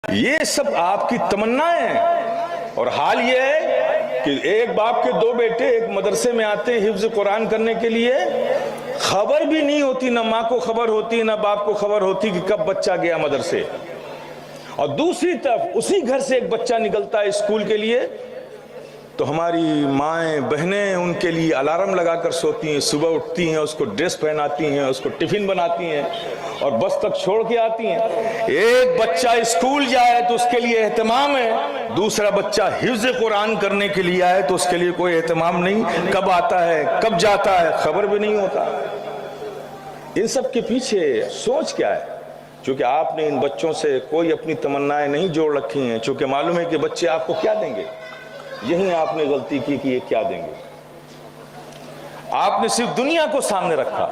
یہ سب آپ کی تمنائیں ہیں، اور حال یہ ہے کہ ایک باپ کے دو بیٹے ایک مدرسے میں آتے ہیں حفظ قرآن کرنے کے لیے، خبر بھی نہیں ہوتی، نہ ماں کو خبر ہوتی نہ باپ کو خبر ہوتی کہ کب بچہ گیا مدرسے، اور دوسری طرف اسی گھر سے ایک بچہ نکلتا ہے اسکول کے لیے تو ہماری مائیں بہنیں ان کے لیے الارم لگا کر سوتی ہیں، صبح اٹھتی ہیں، اس کو ڈریس پہناتی ہیں، اس کو ٹفن بناتی ہیں اور بس تک چھوڑ کے آتی ہیں۔ ایک بچہ اسکول جائے تو اس کے لیے اہتمام ہے، دوسرا بچہ حفظ قرآن کرنے کے لیے آئے تو اس کے لیے کوئی اہتمام نہیں، کب آتا ہے کب جاتا ہے خبر بھی نہیں ہوتا۔ ان سب کے پیچھے سوچ کیا ہے؟ چونکہ آپ نے ان بچوں سے کوئی اپنی تمنائیں نہیں جوڑ رکھی ہیں، چونکہ معلوم ہے کہ بچے آپ کو کیا دیں گے، یہی آپ نے غلطی کی کہ یہ کیا دیں گے۔ آپ نے صرف دنیا کو سامنے رکھا،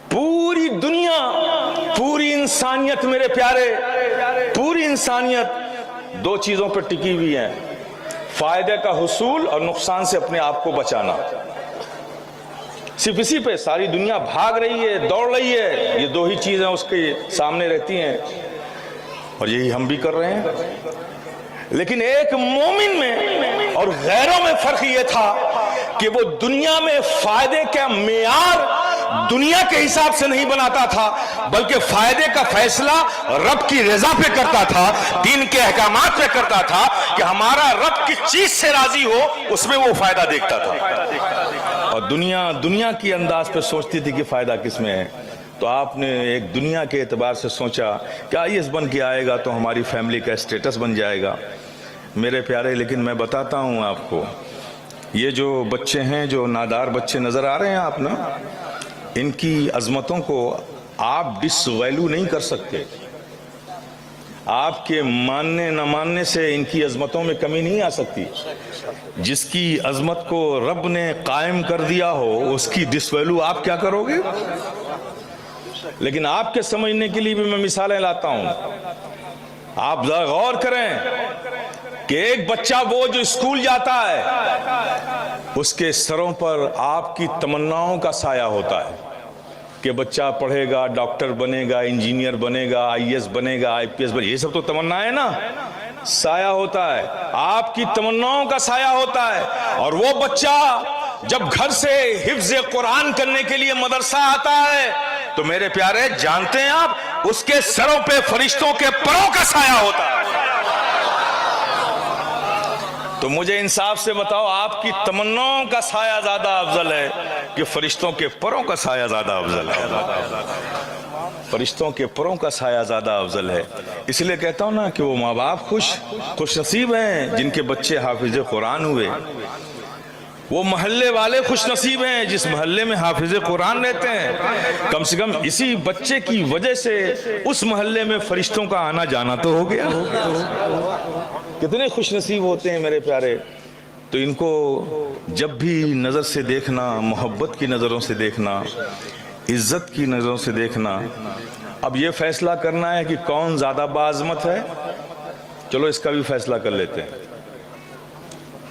پوری دنیا، پوری انسانیت میرے پیارے، پوری انسانیت دو چیزوں پر ٹکی ہوئی ہے، فائدے کا حصول اور نقصان سے اپنے آپ کو بچانا، صرف اسی پہ ساری دنیا بھاگ رہی ہے، دوڑ رہی ہے، یہ دو ہی چیزیں اس کے سامنے رہتی ہیں اور یہی ہم بھی کر رہے ہیں۔ لیکن ایک مومن میں اور غیروں میں فرق یہ تھا کہ وہ دنیا میں فائدے کا معیار دنیا کے حساب سے نہیں بناتا تھا، بلکہ فائدے کا فیصلہ رب کی رضا پہ کرتا تھا، دین کے احکامات پہ کرتا تھا کہ ہمارا رب کس چیز سے راضی ہو اس میں وہ فائدہ دیکھتا تھا، اور دنیا کی انداز پہ سوچتی تھی کہ فائدہ کس میں ہے۔ تو آپ نے ایک دنیا کے اعتبار سے سوچا کہ IAS بن کے آئے گا تو ہماری فیملی کا اسٹیٹس بن جائے گا۔ میرے پیارے، لیکن میں بتاتا ہوں آپ کو، یہ جو بچے ہیں، جو نادار بچے نظر آ رہے ہیں آپ نا، ان کی عظمتوں کو آپ ڈس ویلیو نہیں کر سکتے۔ آپ کے ماننے نہ ماننے سے ان کی عظمتوں میں کمی نہیں آ سکتی۔ جس کی عظمت کو رب نے قائم کر دیا ہو اس کی ڈس ویلیو آپ کیا کرو گے؟ لیکن آپ کے سمجھنے کے لیے بھی میں مثالیں لاتا ہوں۔ آپ ذرا غور کریں کہ ایک بچہ وہ جو اسکول جاتا ہے اس کے سروں پر آپ کی تمناؤں کا سایہ ہوتا ہے کہ بچہ پڑھے گا، ڈاکٹر بنے گا، انجینئر بنے گا، IAS بنے گا، IPS بنے گا، یہ سب تو تمنا ہے نا، سایہ ہوتا ہے، آپ کی تمناؤں کا سایہ ہوتا ہے۔ اور وہ بچہ جب گھر سے حفظ قرآن کرنے کے لیے مدرسہ آتا ہے تو میرے پیارے جانتے ہیں آپ، اس کے سروں پہ فرشتوں کے پروں کا سایہ ہوتا ہے۔ تو مجھے انصاف سے بتاؤ، آپ کی تمناؤں کا سایہ زیادہ افضل ہے کہ فرشتوں کے پروں کا سایہ زیادہ افضل ہے؟ فرشتوں کے پروں کا سایہ زیادہ افضل ہے۔ اس لیے کہتا ہوں نا کہ وہ ماں باپ خوش نصیب ہیں جن کے بچے حافظ قرآن ہوئے، وہ محلے والے خوش نصیب ہیں جس محلے میں حافظ قرآن رہتے ہیں، کم سے کم اسی بچے کی وجہ سے اس محلے میں فرشتوں کا آنا جانا تو ہو گیا۔ کتنے خوش نصیب ہوتے ہیں میرے پیارے۔ تو ان کو جب بھی نظر سے دیکھنا، محبت کی نظروں سے دیکھنا، عزت کی نظروں سے دیکھنا، اب یہ فیصلہ کرنا ہے کہ کون زیادہ باعظمت ہے۔ چلو اس کا بھی فیصلہ کر لیتے ہیں۔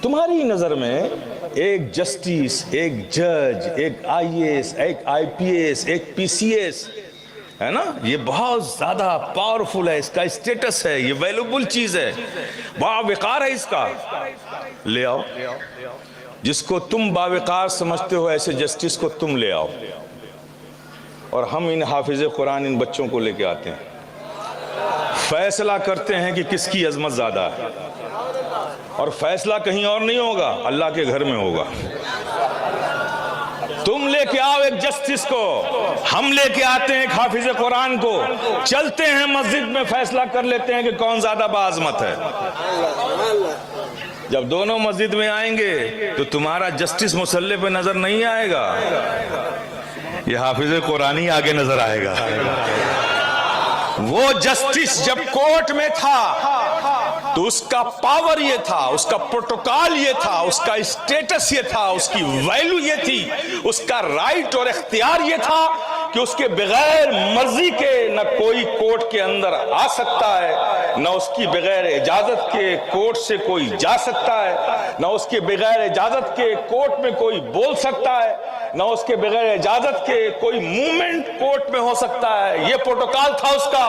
تمہاری نظر میں ایک جسٹس، ایک جج، ایک IAS، ایک IPS، ایک PCS ہے نا، یہ بہت زیادہ پاورفل ہے، اس کا اسٹیٹس ہے، یہ ویلیوبل چیز ہے، باوقار ہے، اس کا لے آؤ۔ جس کو تم باوقار سمجھتے ہو ایسے جسٹس کو تم لے آؤ، اور ہم ان حافظ قرآن ان بچوں کو لے کے آتے ہیں، فیصلہ کرتے ہیں کہ کس کی عظمت زیادہ ہے، اور فیصلہ کہیں اور نہیں ہوگا، اللہ کے گھر میں ہوگا۔ تم لے کے آؤ ایک جسٹس کو، ہم لے کے آتے ہیں ایک حافظ قرآن کو، چلتے ہیں مسجد میں، فیصلہ کر لیتے ہیں کہ کون زیادہ باعظمت ہے۔ جب دونوں مسجد میں آئیں گے تو تمہارا جسٹس مسلح پہ نظر نہیں آئے گا، یہ حافظ قرآنی آگے نظر آئے گا۔ وہ جسٹس جب کورٹ میں تھا تو اس کا پاور یہ تھا، اس کا پروٹوکال یہ تھا، اس کا اسٹیٹس یہ تھا، اس کی ویلیو یہ تھی، اس کا رائٹ اور اختیار یہ تھا کہ اس کے بغیر مرضی کے نہ کوئی کورٹ کے اندر آ سکتا ہے، نہ اس کی بغیر اجازت کے کورٹ سے کوئی جا سکتا ہے، نہ اس کے بغیر اجازت کے کورٹ میں کوئی بول سکتا ہے، نہ اس کے بغیر اجازت کے کوئی موومنٹ کورٹ میں ہو سکتا ہے۔ یہ پروٹوکال تھا اس کا۔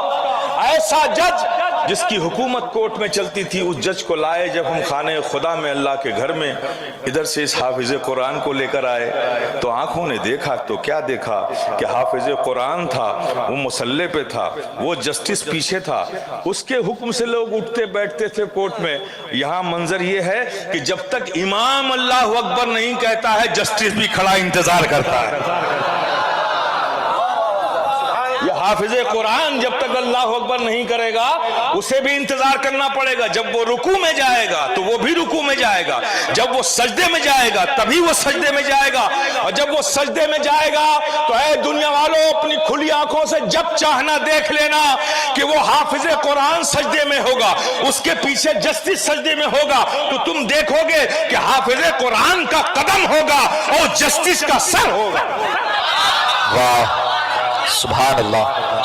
ایسا جج جس کی حکومت کوٹ میں چلتی تھی، اس جج کو لائے جب ہم خانے خدا میں اللہ کے گھر میں، ادھر سے اس حافظ قرآن کو لے کر آئے تو آنکھوں نے دیکھا تو کیا دیکھا کہ حافظ قرآن تھا، وہ مصلے پہ تھا، وہ جسٹس پیچھے تھا، اس کے حکم سے لوگ اٹھتے بیٹھتے تھے کورٹ میں۔ یہاں منظر یہ ہے کہ جب تک امام اللہ اکبر نہیں کہتا ہے جسٹس بھی کھڑا انتظار کرتا ہے۔ یہ حافظ قرآن جب تک اللہ اکبر نہیں کرے گا اسے بھی انتظار کرنا پڑے گا۔ جب وہ رکوع میں جائے گا تو وہ بھی رکوع میں جائے گا، جب وہ سجدے میں جائے گا تبھی وہ سجدے میں جائے گا، اور جب وہ سجدے میں جائے گا تو اے دنیا والوں اپنی کھلی آنکھوں سے جب چاہنا دیکھ لینا کہ وہ حافظ قرآن سجدے میں ہوگا، اس کے پیچھے جسٹس سجدے میں ہوگا، تو تم دیکھو گے کہ حافظ قرآن کا قدم ہوگا اور جسٹس کا سر ہوگا۔ واہ، سبحان اللہ۔